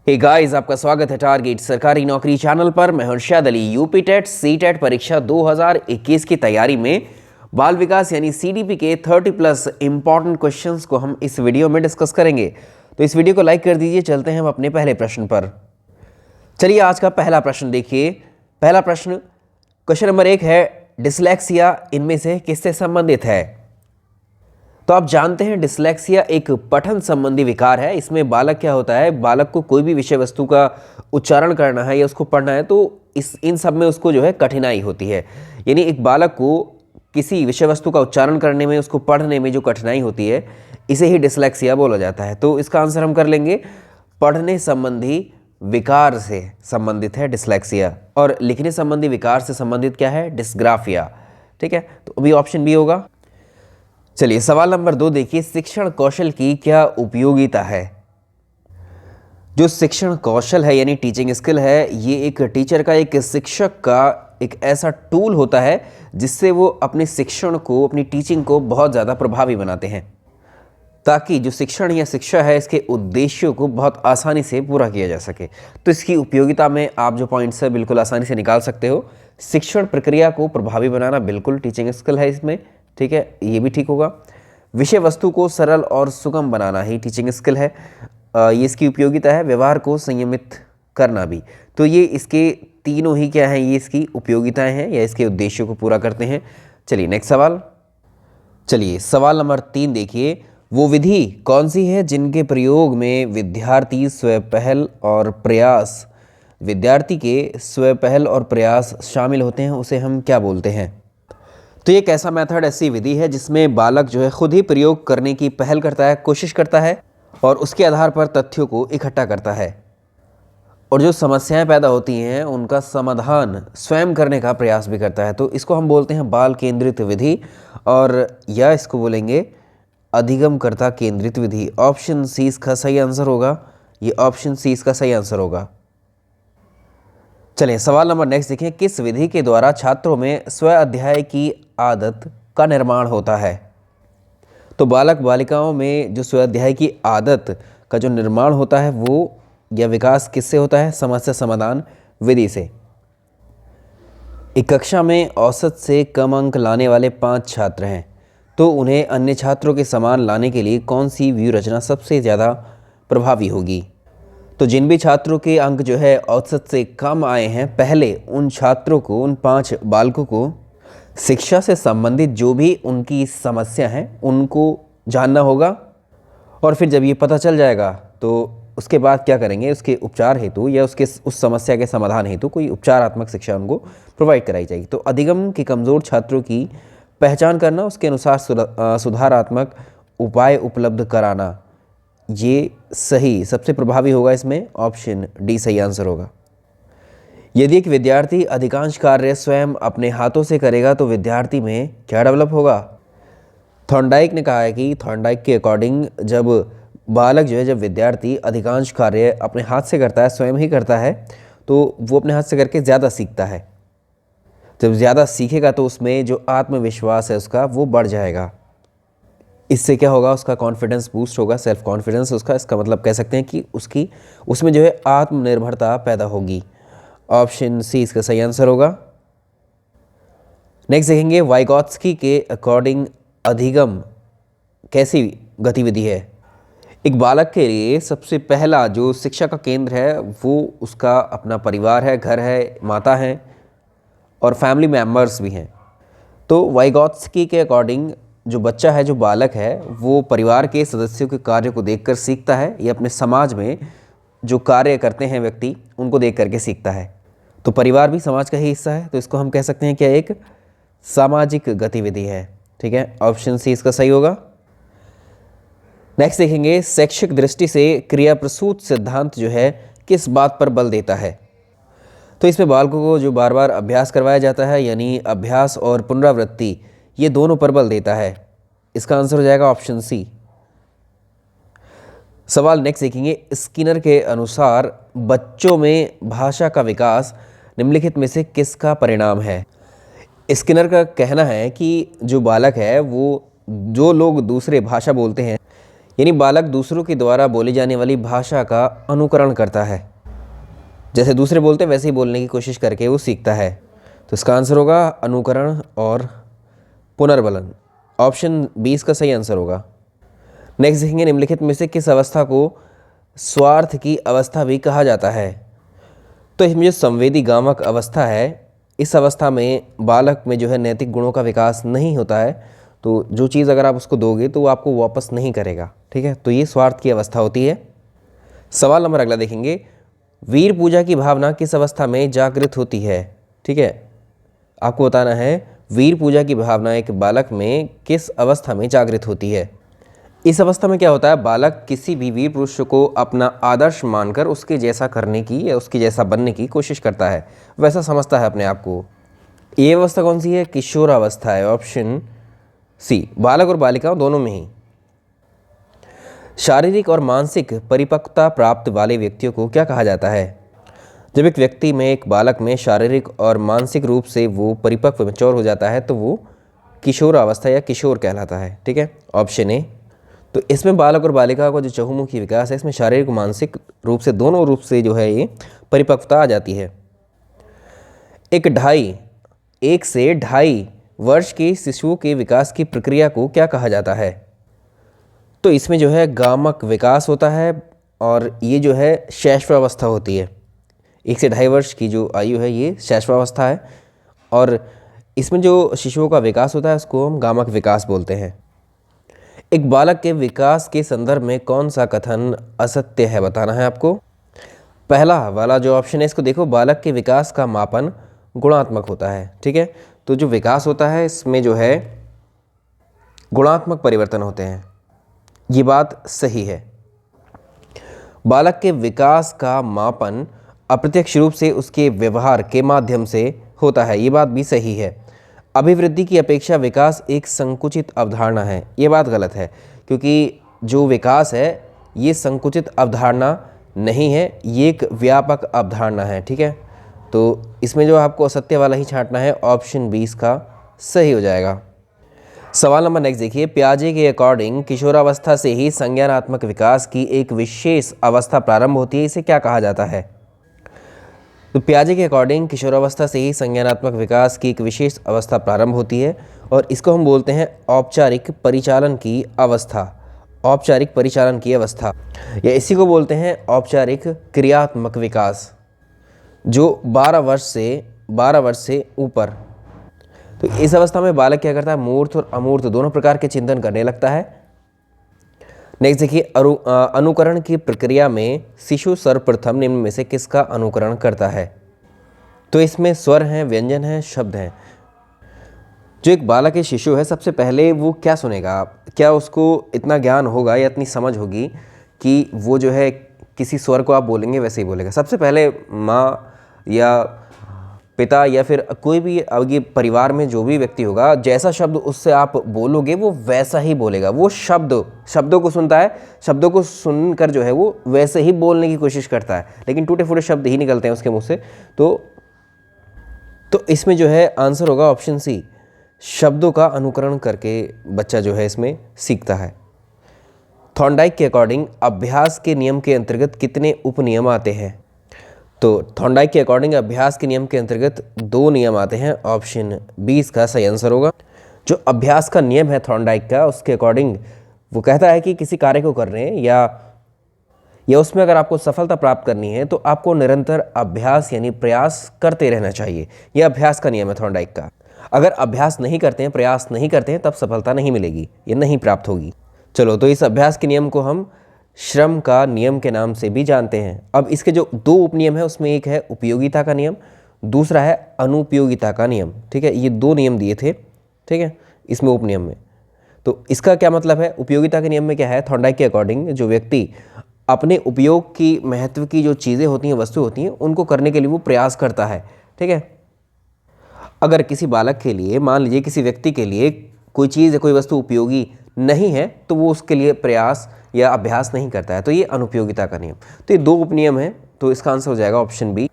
Hey guys, आपका स्वागत है टारगेट सरकारी नौकरी चैनल पर। मैं Harshad Ali. UP TET C TET परीक्षा 2021 की तैयारी में बाल विकास यानी सीडीपी के 30+ इंपॉर्टेंट क्वेश्चंस को हम इस वीडियो में डिस्कस करेंगे। तो इस वीडियो को लाइक कर दीजिए। चलते हैं हम अपने पहले प्रश्न पर। चलिए आज का पहला प्रश्न देखिए। पहला प्रश्न क्वेश्चन नंबर 1 है, डिसलेक्सिया इनमें से किससे संबंधित है? तो आप जानते हैं डिसलेक्सिया एक पठन संबंधी विकार है। इसमें बालक क्या होता है, बालक को कोई भी विषय वस्तु का उच्चारण करना है या उसको पढ़ना है तो इन सब में उसको जो है कठिनाई होती है। यानी एक बालक को किसी विषय वस्तु का उच्चारण करने में, उसको पढ़ने में जो कठिनाई होती है, इसे ही डिसलेक्सिया बोला जाता है। तो इसका आंसर हम कर लेंगे पढ़ने संबंधी विकार से संबंधित है डिसलेक्सिया। और लिखने संबंधी विकार से संबंधित क्या है? डिस्ग्राफिया। ठीक है, तो अभी ऑप्शन बी होगा। चलिए सवाल नंबर 2 देखिए, शिक्षण कौशल की क्या उपयोगिता है? जो शिक्षण कौशल है यानी टीचिंग स्किल है, ये एक टीचर का, एक शिक्षक का एक ऐसा टूल होता है जिससे वो अपने शिक्षण को, अपनी टीचिंग को बहुत ज़्यादा प्रभावी बनाते हैं, ताकि जो शिक्षण या शिक्षा है इसके उद्देश्यों को बहुत आसानी से पूरा किया जा सके। तो इसकी उपयोगिता में आप जो पॉइंट्स है बिल्कुल आसानी से निकाल सकते हो। शिक्षण प्रक्रिया को प्रभावी बनाना बिल्कुल टीचिंग स्किल है इसमें। ठीक है, ये भी ठीक होगा। विषय वस्तु को सरल और सुगम बनाना ही टीचिंग स्किल है, ये इसकी उपयोगिता है। व्यवहार को संयमित करना भी। तो ये इसके तीनों ही क्या हैं, ये इसकी उपयोगिताएं हैं या इसके उद्देश्यों को पूरा करते हैं। चलिए नेक्स्ट सवाल। चलिए सवाल नंबर 3 देखिए, वो विधि कौन सी है जिनके प्रयोग में विद्यार्थी के स्वपहल और प्रयास शामिल होते हैं, उसे हम क्या बोलते हैं? तो ये एक ऐसा मेथड, ऐसी विधि है जिसमें बालक जो है खुद ही प्रयोग करने की पहल करता है, कोशिश करता है और उसके आधार पर तथ्यों को इकट्ठा करता है और जो समस्याएं पैदा होती हैं उनका समाधान स्वयं करने का प्रयास भी करता है। तो इसको हम बोलते हैं बाल केंद्रित विधि, और या इसको बोलेंगे अधिगमकर्ता केंद्रित विधि। ऑप्शन सी इसका सही आंसर होगा। ये ऑप्शन सी इसका सही आंसर होगा। चलिए सवाल नंबर नेक्स्ट देखें, किस विधि के द्वारा छात्रों में स्व अध्याय की आदत का निर्माण होता है? तो बालक बालिकाओं में जो स्व अध्याय की आदत का जो निर्माण होता है वो या विकास किससे होता है? समस्या समाधान विधि से। एक कक्षा में औसत से कम अंक लाने वाले 5 छात्र हैं, तो उन्हें अन्य छात्रों के समान लाने के लिए कौन सी व्यूह रचना सबसे ज़्यादा प्रभावी होगी? तो जिन भी छात्रों के अंक जो है औसत से कम आए हैं, पहले उन छात्रों को, उन 5 बालकों को शिक्षा से संबंधित जो भी उनकी समस्या है उनको जानना होगा, और फिर जब ये पता चल जाएगा तो उसके बाद क्या करेंगे, उसके उपचार हेतु या उस समस्या के समाधान हेतु कोई उपचारात्मक शिक्षा उनको प्रोवाइड कराई जाएगी। तो अधिगम के कमज़ोर छात्रों की पहचान करना, उसके अनुसार सुधारात्मक उपाय उपलब्ध कराना, ये सही सबसे प्रभावी होगा। इसमें ऑप्शन डी सही आंसर होगा। यदि एक विद्यार्थी अधिकांश कार्य स्वयं अपने हाथों से करेगा तो विद्यार्थी में क्या डेवलप होगा? थॉर्नडाइक ने कहा है कि थॉर्नडाइक के अकॉर्डिंग जब बालक जो है, जब विद्यार्थी अधिकांश कार्य अपने हाथ से करता है, स्वयं ही करता है, तो वो अपने हाथ से करके ज़्यादा सीखता है। जब ज़्यादा सीखेगा तो उसमें जो आत्मविश्वास है उसका वो बढ़ जाएगा। इससे क्या होगा, उसका कॉन्फिडेंस बूस्ट होगा, सेल्फ कॉन्फिडेंस उसका। इसका मतलब कह सकते हैं कि उसमें जो है आत्मनिर्भरता पैदा होगी। ऑप्शन सी इसका सही आंसर होगा। नेक्स्ट देखेंगे, वाइगॉत्स्की के अकॉर्डिंग अधिगम कैसी गतिविधि है? एक बालक के लिए सबसे पहला जो शिक्षा का केंद्र है वो उसका अपना परिवार है, घर है, माता है और फैमिली मेम्बर्स भी हैं। तो वाइगॉत्स्की के अकॉर्डिंग जो बच्चा है, जो बालक है, वो परिवार के सदस्यों के कार्य को देखकर सीखता है या अपने समाज में जो कार्य करते हैं व्यक्ति उनको देख करके सीखता है। तो परिवार भी समाज का ही हिस्सा है, तो इसको हम कह सकते हैं क्या, एक सामाजिक गतिविधि है। ठीक है, ऑप्शन सी इसका सही होगा। नेक्स्ट देखेंगे, शैक्षिक दृष्टि से क्रिया प्रसूत सिद्धांत जो है किस बात पर बल देता है? तो इसमें बालकों को जो बार बार अभ्यास करवाया जाता है, यानी अभ्यास और पुनरावृत्ति, ये दोनों पर बल देता है। इसका आंसर हो जाएगा ऑप्शन सी। सवाल नेक्स्ट देखेंगे, स्किनर के अनुसार बच्चों में भाषा का विकास निम्नलिखित में से किसका परिणाम है? स्किनर का कहना है कि जो बालक है वो, जो लोग दूसरे भाषा बोलते हैं यानी बालक दूसरों के द्वारा बोली जाने वाली भाषा का अनुकरण करता है, जैसे दूसरे बोलते हैं वैसे ही बोलने की कोशिश करके वो सीखता है। तो इसका आंसर होगा अनुकरण और पुनर्बलन। ऑप्शन 20 का सही आंसर होगा। नेक्स्ट देखेंगे, निम्नलिखित में से किस अवस्था को स्वार्थ की अवस्था भी कहा जाता है? तो इसमें जो संवेदी गामक अवस्था है, इस अवस्था में बालक में जो है नैतिक गुणों का विकास नहीं होता है। तो जो चीज़ अगर आप उसको दोगे तो वो आपको वापस नहीं करेगा, ठीक है। तो ये स्वार्थ की अवस्था होती है। सवाल नंबर अगला देखेंगे, वीर पूजा की भावना किस अवस्था में जागृत होती है? ठीक है, आपको बताना है वीर पूजा की भावना एक बालक में किस अवस्था में जागृत होती है। इस अवस्था में क्या होता है, बालक किसी भी वीर पुरुष को अपना आदर्श मानकर उसके जैसा करने की या उसके जैसा बनने की कोशिश करता है, वैसा समझता है अपने आप को। ये अवस्था कौन सी है? किशोरावस्था है। ऑप्शन सी, बालक और बालिकाओं दोनों में ही। शारीरिक और मानसिक परिपक्वता प्राप्त वाले व्यक्तियों को क्या कहा जाता है? जब एक व्यक्ति में, एक बालक में शारीरिक और मानसिक रूप से वो परिपक्व मैच्योर हो जाता है तो वो किशोरावस्था या किशोर कहलाता है, ठीक है। Option A. तो इसमें बालक और बालिका का जो चहुमुखी विकास है, इसमें शारीरिक मानसिक रूप से दोनों रूप से जो है ये परिपक्वता आ जाती है। एक से ढाई वर्ष के शिशुओं के विकास की प्रक्रिया को क्या कहा जाता है? तो इसमें जो है गामक विकास होता है और ये जो है शैशवावस्था होती है। 1 से 2.5 वर्ष की जो आयु है ये शैशवावस्था है और इसमें जो शिशुओं का विकास होता है उसको हम गामक विकास बोलते हैं। एक बालक के विकास के संदर्भ में कौन सा कथन असत्य है, बताना है आपको। पहला वाला जो ऑप्शन है इसको देखो, बालक के विकास का मापन गुणात्मक होता है, ठीक है। तो जो विकास होता है इसमें जो है गुणात्मक परिवर्तन होते हैं, ये बात सही है। बालक के विकास का मापन अप्रत्यक्ष रूप से उसके व्यवहार के माध्यम से होता है, ये बात भी सही है। अभिवृद्धि की अपेक्षा विकास एक संकुचित अवधारणा है, ये बात गलत है, क्योंकि जो विकास है ये संकुचित अवधारणा नहीं है, ये एक व्यापक अवधारणा है, ठीक है। तो इसमें जो आपको असत्य वाला ही छांटना है, ऑप्शन 20 का सही हो जाएगा। सवाल नंबर नेक्स्ट देखिए, पियाजे के अकॉर्डिंग किशोरावस्था से ही संज्ञानात्मक विकास की एक विशेष अवस्था प्रारंभ होती है, इसे क्या कहा जाता है? तो पियाजे के अकॉर्डिंग किशोरावस्था से ही संज्ञानात्मक विकास की एक विशेष अवस्था प्रारंभ होती है और इसको हम बोलते हैं औपचारिक परिचालन की अवस्था। औपचारिक परिचालन की अवस्था या इसी को बोलते हैं औपचारिक क्रियात्मक विकास, जो 12 वर्ष से ऊपर। तो इस अवस्था में बालक क्या करता है, मूर्त और अमूर्त दोनों प्रकार के चिंतन करने लगता है। नेक्स्ट देखिए, अनुकरण की प्रक्रिया में शिशु सर्वप्रथम निम्न में से किसका अनुकरण करता है? तो इसमें स्वर हैं, व्यंजन हैं, शब्द हैं। जो एक बालक या शिशु है सबसे पहले वो क्या सुनेगा, क्या उसको इतना ज्ञान होगा या इतनी समझ होगी कि वो जो है किसी स्वर को आप बोलेंगे वैसे ही बोलेगा? सबसे पहले माँ या पिता या फिर कोई भी आगे परिवार में जो भी व्यक्ति होगा, जैसा शब्द उससे आप बोलोगे वो वैसा ही बोलेगा। वो शब्दों को सुनता है, शब्दों को सुनकर जो है वो वैसे ही बोलने की कोशिश करता है, लेकिन टूटे फूटे शब्द ही निकलते हैं उसके मुंह से। तो इसमें जो है आंसर होगा ऑप्शन सी, शब्दों का अनुकरण करके बच्चा जो है इसमें सीखता है। थॉर्नडाइक के अकॉर्डिंग अभ्यास के नियम के अंतर्गत कितने उपनियम आते हैं? तो थॉर्नडाइक के अकॉर्डिंग अभ्यास के नियम के अंतर्गत 2 नियम आते हैं, ऑप्शन 20 का सही आंसर होगा। जो अभ्यास का नियम है थॉर्नडाइक का, उसके अकॉर्डिंग वो कहता है कि किसी कार्य को कर रहे हैं या उसमें अगर आपको सफलता प्राप्त करनी है तो आपको निरंतर अभ्यास यानी प्रयास करते रहना चाहिए। यह अभ्यास का नियम है थॉर्नडाइक का। अगर अभ्यास नहीं करते हैं, प्रयास नहीं करते हैं, तब सफलता नहीं मिलेगी, ये नहीं प्राप्त होगी। चलो, तो इस अभ्यास के नियम को हम श्रम का नियम के नाम से भी जानते हैं। अब इसके जो 2 उपनियम है उसमें एक है उपयोगिता का नियम, दूसरा है अनुपयोगिता का नियम, ठीक है। ये 2 नियम दिए थे, ठीक है, इसमें उपनियम में। तो इसका क्या मतलब है? उपयोगिता के नियम में क्या है, थॉर्नडाइक के अकॉर्डिंग जो व्यक्ति अपने उपयोग की, महत्व की जो चीज़ें होती हैं, वस्तु होती हैं, उनको करने के लिए वो प्रयास करता है, ठीक है। अगर किसी बालक के लिए, मान लीजिए किसी व्यक्ति के लिए कोई चीज़ या कोई वस्तु उपयोगी नहीं है तो वो उसके लिए प्रयास या अभ्यास नहीं करता है, तो ये अनुपयोगिता का नियम। तो ये 2 उपनियम हैं, तो इसका आंसर हो जाएगा ऑप्शन बी।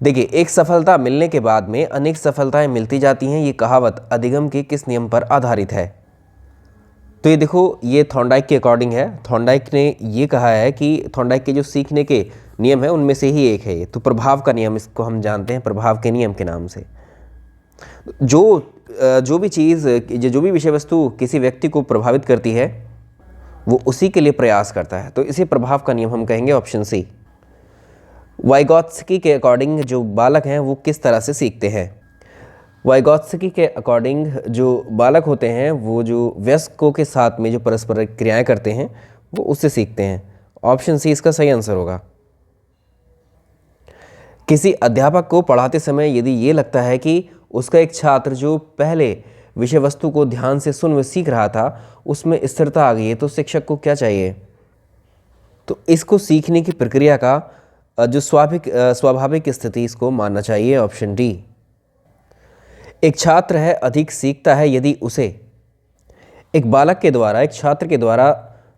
देखिए, एक सफलता मिलने के बाद में अनेक सफलताएं मिलती जाती हैं, ये कहावत अधिगम के किस नियम पर आधारित है? तो ये देखो, ये थॉर्नडाइक के अकॉर्डिंग है। थॉर्नडाइक ने ये कहा है कि थॉर्नडाइक के जो सीखने के नियम है उनमें से ही एक है ये। तो प्रभाव का नियम, इसको हम जानते हैं प्रभाव के नियम के नाम से। जो भी चीज़, जो भी विषय वस्तु किसी व्यक्ति को प्रभावित करती है वो उसी के लिए प्रयास करता है, तो इसी प्रभाव का नियम हम कहेंगे ऑप्शन सी। वाइगॉत्स्की के अकॉर्डिंग जो बालक हैं वो किस तरह से सीखते हैं? वाइगॉत्स्की के अकॉर्डिंग जो बालक होते हैं वो जो वयस्कों के साथ में जो परस्पर क्रियाएं करते हैं वो उससे सीखते हैं। ऑप्शन सी इसका सही आंसर होगा। किसी अध्यापक को पढ़ाते समय यदि ये लगता है कि उसका एक छात्र जो पहले विषय वस्तु को ध्यान से सुन व सीख रहा था उसमें स्थिरता आ गई है, तो शिक्षक को क्या चाहिए? तो इसको सीखने की प्रक्रिया का जो स्वाभाविक स्थिति, इसको मानना चाहिए। Option D. एक छात्र है अधिक सीखता है यदि उसे एक बालक के द्वारा, एक छात्र के द्वारा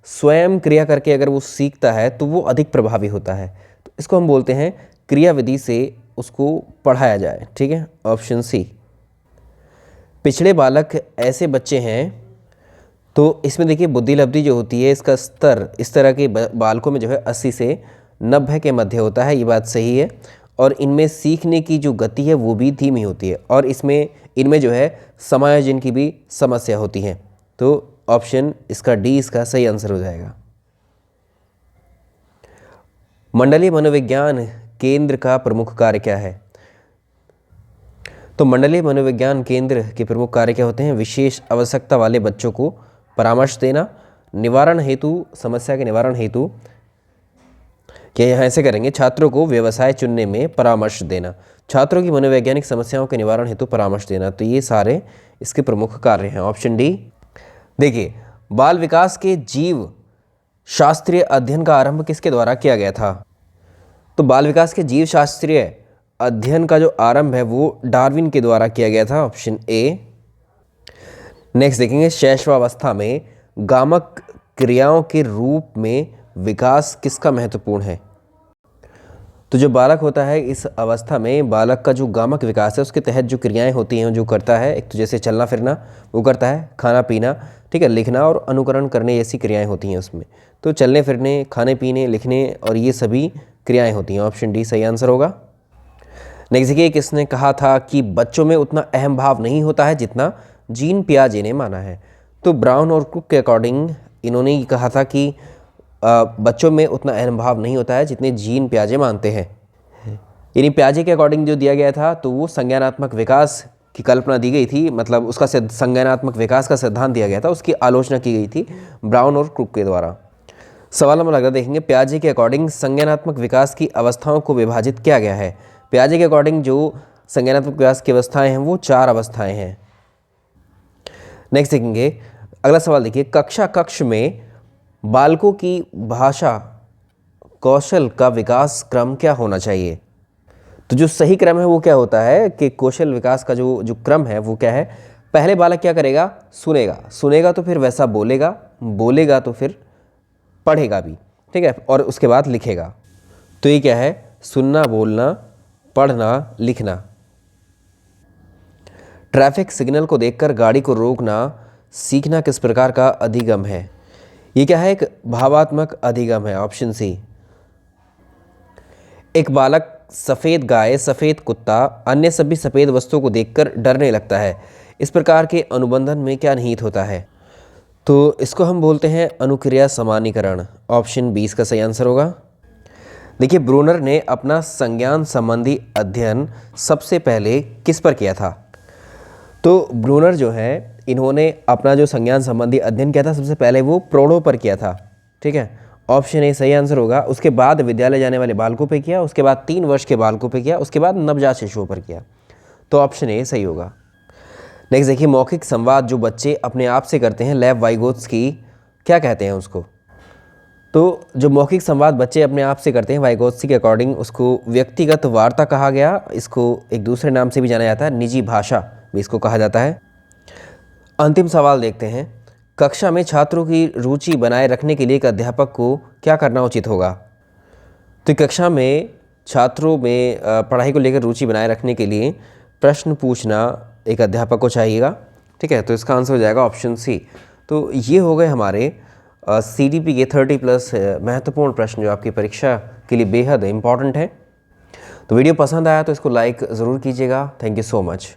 स्वयं क्रिया करके अगर वो सीखता है तो वो अधिक प्रभावी होता है। तो इसको हम बोलते हैं क्रिया विधि से उसको पढ़ाया जाए। ठीक है, ऑप्शन सी। पिछड़े बालक ऐसे बच्चे हैं, तो इसमें देखिए बुद्धि लब्धि जो होती है इसका स्तर इस तरह के बालकों में जो है 80 से 90 के मध्य होता है, ये बात सही है। और इनमें सीखने की जो गति है वो भी धीमी होती है और इनमें जो है समायोजन की भी समस्या होती है। तो ऑप्शन इसका डी इसका सही आंसर हो जाएगा। मंडलीय मनोविज्ञान केंद्र का प्रमुख कार्य क्या है? तो मंडलीय मनोविज्ञान केंद्र के प्रमुख कार्य क्या होते हैं? विशेष आवश्यकता वाले बच्चों को परामर्श देना, निवारण हेतु, समस्या के निवारण हेतु, क्या यहाँ ऐसे करेंगे, छात्रों को व्यवसाय चुनने में परामर्श देना, छात्रों की मनोवैज्ञानिक समस्याओं के निवारण हेतु परामर्श देना। तो ये सारे इसके प्रमुख कार्य हैं। Option D. देखिए, बाल विकास के जीव शास्त्रीय अध्ययन का आरंभ किसके द्वारा किया गया था? तो बाल विकास के जीव शास्त्रीय अध्ययन का जो आरंभ है वो डार्विन के द्वारा किया गया था। Option A. नेक्स्ट देखेंगे, शैशवावस्था में गामक क्रियाओं के रूप में विकास किसका महत्वपूर्ण है? तो जो बालक होता है इस अवस्था में बालक का जो गामक विकास है उसके तहत जो क्रियाएं होती हैं जो करता है, एक तो जैसे चलना फिरना वो करता है, खाना पीना, ठीक है, लिखना और अनुकरण करने जैसी क्रियाएं होती हैं उसमें। तो चलने फिरने, खाने पीने, लिखने और ये सभी क्रियाएं होती हैं। ऑप्शन डी सही आंसर होगा। नेक्स्ट देखिए, किसने कहा था कि बच्चों में उतना अहम भाव नहीं होता है जितना जीन पियाजे ने माना है? तो ब्राउन और कुक के अकॉर्डिंग इन्होंने ये कहा था कि बच्चों में उतना अहम भाव नहीं होता है जितने जीन पियाजे मानते हैं। यानी पियाजे के अकॉर्डिंग जो दिया गया था तो वो संज्ञानात्मक विकास की कल्पना दी गई थी, मतलब उसका संज्ञानात्मक विकास का सिद्धांत दिया गया था, उसकी आलोचना की गई थी ब्राउन और क्रुक के द्वारा। सवाल नंबर अगला देखेंगे, पियाजे के अकॉर्डिंग संज्ञानात्मक विकास की अवस्थाओं को विभाजित किया गया है। पियाजे के अकॉर्डिंग जो संज्ञानात्मक विकास की अवस्थाएं हैं वो 4 अवस्थाएं हैं। नेक्स्ट देखेंगे, अगला सवाल देखिए, कक्ष में बालकों की भाषा कौशल का विकास क्रम क्या होना चाहिए? तो जो सही क्रम है वो क्या होता है कि कौशल विकास का जो क्रम है वो क्या है? पहले बालक क्या करेगा? सुनेगा तो फिर वैसा बोलेगा तो फिर पढ़ेगा भी, ठीक है, और उसके बाद लिखेगा। तो ये क्या है? सुनना, बोलना, पढ़ना, लिखना। ट्रैफिक सिग्नल को देखकर गाड़ी को रोकना सीखना किस प्रकार का अधिगम है? ये क्या है? एक भावात्मक अधिगम है। Option C. एक बालक सफ़ेद गाय, सफ़ेद कुत्ता, अन्य सभी सफ़ेद वस्तुओं को देखकर डरने लगता है। इस प्रकार के अनुबंधन में क्या निहित होता है? तो इसको हम बोलते हैं अनुक्रिया सामान्यीकरण। ऑप्शन बी इसका सही आंसर होगा। देखिए, ब्रूनर ने अपना संज्ञान संबंधी अध्ययन सबसे पहले किस पर किया था? तो ब्रूनर जो है इन्होंने अपना जो संज्ञान संबंधी अध्ययन किया था सबसे पहले वो प्रौढ़ों पर किया था, ठीक है, ऑप्शन ए सही आंसर होगा। उसके बाद विद्यालय जाने वाले बालकों पे किया, उसके बाद 3 वर्ष के बालकों पे किया, उसके बाद नवजात शिशुओं पर किया। तो ऑप्शन ए सही होगा। नेक्स्ट देखिए, मौखिक संवाद जो बच्चे अपने आप से करते हैं, लेव वाइगोत्स्की क्या कहते हैं उसको? तो जो मौखिक संवाद बच्चे अपने आप से करते हैं वाइगोत्स्की के अकॉर्डिंग उसको व्यक्तिगत वार्ता कहा गया। इसको एक दूसरे नाम से भी जाना जाता है, निजी भाषा भी इसको कहा जाता है। अंतिम सवाल देखते हैं, कक्षा में छात्रों की रुचि बनाए रखने के लिए एक अध्यापक को क्या करना उचित होगा? तो कक्षा में छात्रों में पढ़ाई को लेकर रुचि बनाए रखने के लिए प्रश्न पूछना एक अध्यापक को चाहिएगा, ठीक है, तो इसका आंसर हो जाएगा ऑप्शन सी। तो ये हो गए हमारे CDP के 30+ महत्वपूर्ण प्रश्न जो आपकी परीक्षा के लिए बेहद इम्पॉर्टेंट है। तो वीडियो पसंद आया तो इसको लाइक ज़रूर कीजिएगा। Thank you so much.